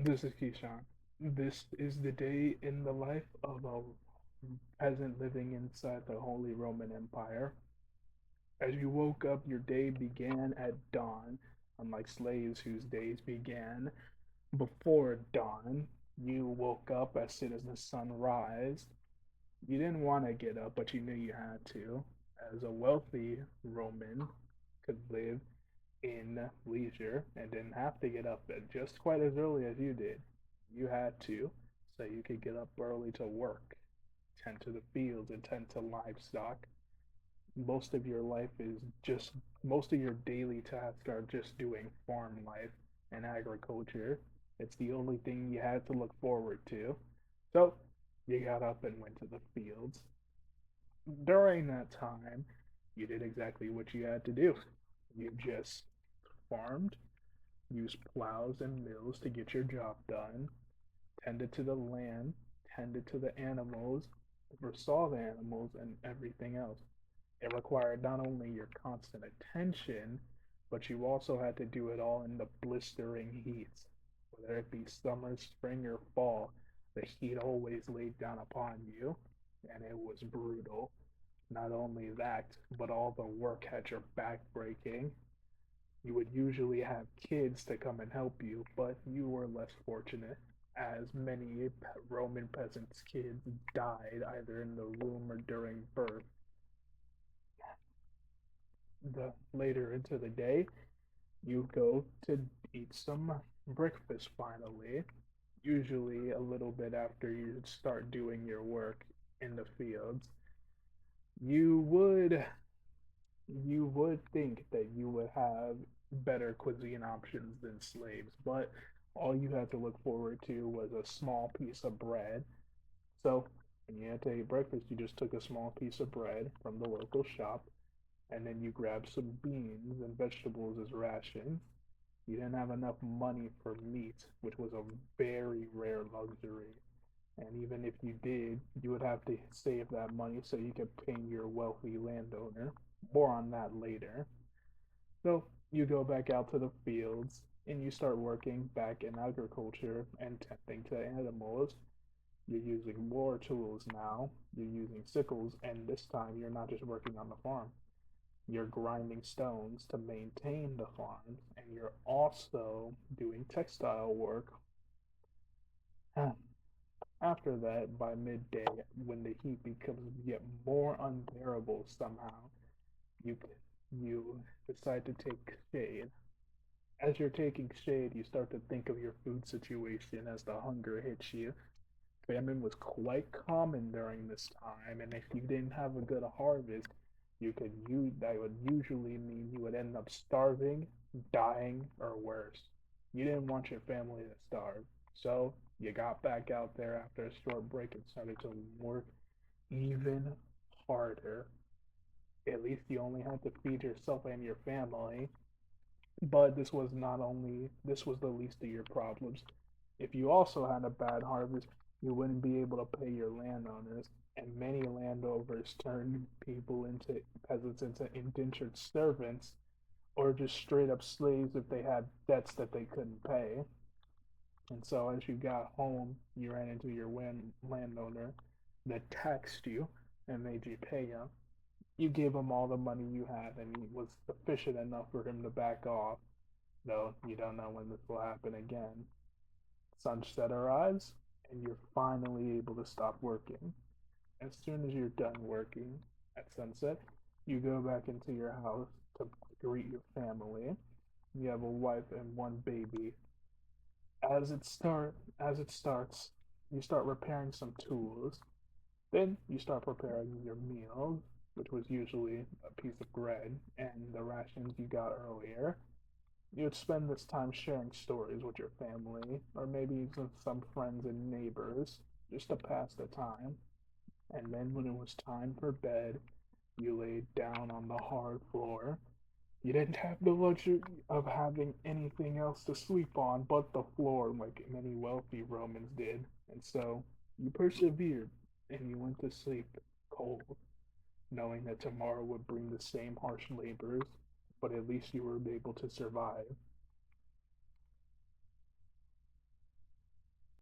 This is Keyshawn. This is the day in the life of a peasant living inside the Holy Roman Empire. As you woke up, your day began at dawn, unlike slaves whose days began before dawn. You woke up as soon as the sun rised. You didn't want to get up, but you knew you had to, as a wealthy Roman could live in leisure and didn't have to get up at just quite as early as you did. You had to, so you could get up early to work, tend to the fields, and tend to livestock. Most of your life is just, most of your daily tasks are just doing farm life and agriculture. It's the only thing you had to look forward to. So you got up and went to the fields. During that time, you did exactly what you had to do. You just farmed, used plows and mills to get your job done, tended to the land, tended to the animals, oversaw the animals, and everything else. It required not only your constant attention, but you also had to do it all in the blistering heat. Whether it be summer, spring, or fall, the heat always laid down upon you, and it was brutal. Not only that, but all the work had your back breaking. You would usually have kids to come and help you, but you were less fortunate, as many Roman peasants' kids died either in the womb or during birth. The later into the day, you go to eat some breakfast finally, usually a little bit after you start doing your work in the fields. You would you would think that you would have better cuisine options than slaves, but all you had to look forward to was a small piece of bread. So when you had to eat breakfast, you just took a small piece of bread from the local shop, and then you grabbed some beans and vegetables as rations. You didn't have enough money for meat, which was a very rare luxury. And even if you did, you would have to save that money so you could pay your wealthy landowner. More on that later. So you go back out to the fields and you start working back in agriculture and tending to animals. You're using more tools now. You're using sickles, and this time you're not just working on the farm. You're grinding stones to maintain the farms, and you're also doing textile work. After that, by midday, when the heat becomes yet more unbearable somehow, you you decide to take shade. As you're taking shade, you start to think of your food situation as the hunger hits you. Famine was quite common during this time, and if you didn't have a good harvest, you could use that would usually mean you would end up starving, dying, or worse. You didn't want your family to starve, so you got back out there after a short break and started to work even harder. At least you only had to feed yourself and your family, but this was the least of your problems. If you also had a bad harvest, you wouldn't be able to pay your landowners, and many landowners turned people into peasants into indentured servants or just straight up slaves if they had debts that they couldn't pay. And so as you got home, you ran into your landowner that taxed you and made you pay him. You gave him all the money you had, and it was sufficient enough for him to back off, though you don't know when this will happen again. Sunset arrives, and you're finally able to stop working. As soon as you're done working at sunset, you go back into your house to greet your family. You have a wife and one baby. As it starts, you start repairing some tools. Then you start preparing your meals, which was usually a piece of bread and the rations you got earlier. You would spend this time sharing stories with your family, or maybe even some friends and neighbors, just to pass the time. And then when it was time for bed, you laid down on the hard floor. You didn't have the luxury of having anything else to sleep on but the floor, like many wealthy Romans did. And so you persevered and you went to sleep cold, knowing that tomorrow would bring the same harsh labors, but at least you were able to survive.